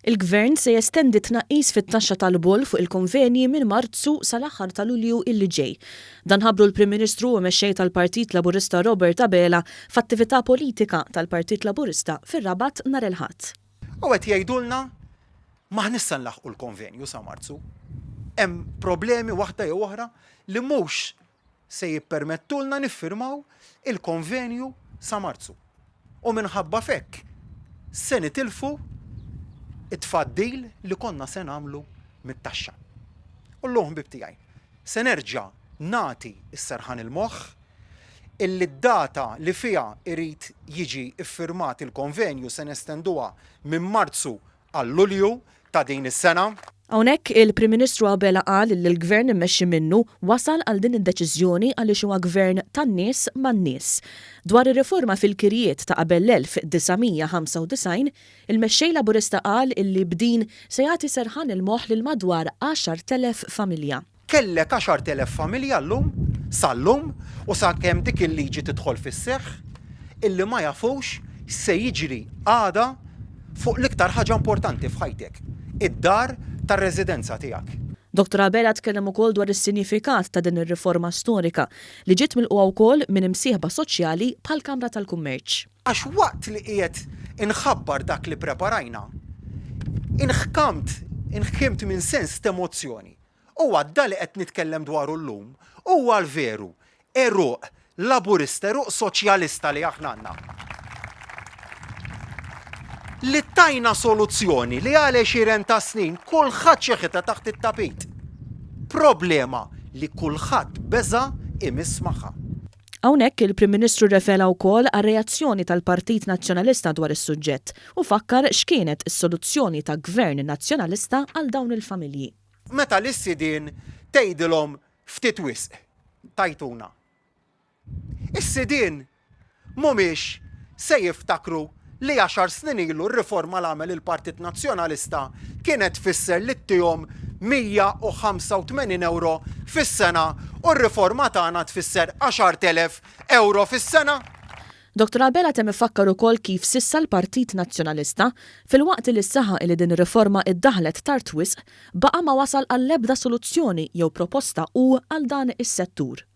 Il-Gvern se jestendi tnaqqis fit-taxxa tal-boll fuq il-konvenji minn Marzu sal-aħħar ta' Lulju illi ġej. Dan ħabbru l-Prim Ministru u mexxej tal-Partit Laburista Robert Abela f'attività politika tal-Partit Laburista fir-Rabat nhar il-Ħadd. U qed jgħidulna ma nista' nlaħqu l-konvenju sa Marzu. Hemm problemi waħda jew oħra li mhux se jippermettulna niffirmaw il-konvenju sa Marzu. U minħabba fekk se nitilfu it-tfaddil li konna se nagħmlu mit-taxxa. U l-lum bibtijaj, se nerġa' nagħti s-serħan il-moħħ illi d-data li fiha irid jiġi iffirmat il-konvenju se nestenduha minn Marzu għal Lulju ta' din is-sena. Hawnhekk il-Prim Ministru Abela qal li l-Gvern immexxi minnu wasal għal din id-deċiżjoni għaliex huwa gvern tan-nies man-nies. Dwar ir-riforma fil-kirjiet ta' qabel l-1995, il-mexxej Laburista qal illi b'din se jagħti serħan il-moħħ lil madwar 10,000 familja. Kellek 10,000 familja llum, sal-lum u sakemm dik il-liġi tidħol fis-seħħ illi ma jafux se jiġri għada fuq l-iktar ħaġa importanti f'ħajtek, id-dar tar-residenza tiegħek. Dr. Abela tkellem ukoll dwar is-sinifikat ta' din ir-riforma storika li ġiet milquha wkoll minn imsieħba soċjali bħall-Kamra tal-Kummerċ. Għax waqt li qiegħed inħabbar dak li preparajna, inħkimt minn sens ta' emozzjoni. Huwa da li qed nitkellem dwaru llum, huwa l-veru eruq laburista, eruq soċjalista li aħna għandna. Li tajna soluzzjoni li għal 20 ta' snin kulħadd xeħita taħt it-tapit. Problema li kulħadd beża imiss magħha. Hawnhekk il-Prim Ministru refela wkoll għar-reazzjoni tal-Partit Nazzjonalista dwar is-suġġett u fakkar x'kienet is-soluzzjoni ta' Gvern Nazzjonalista għal dawn il-familji. Meta l-issidien tgħidilhom ftit wisq tajtuna. Is-sidien mhumiex se jiftakru li 10 snin ilu r-riforma l-għamel il-Partit Nazzjonalista kienet tfisser li ttihom 185 euro fis-sena u r-riforma tagħna tfisser 10,000 euro fis-sena. Dr. Abela temm ifakkar ukoll kif sissa l-Partit Nazzjonalista fil-waqt li s-saħa li din ir-riforma iddaħlet tard wisq baqa' ma wasal għall-ebda soluzzjoni jew proposta u għal dan is-settur.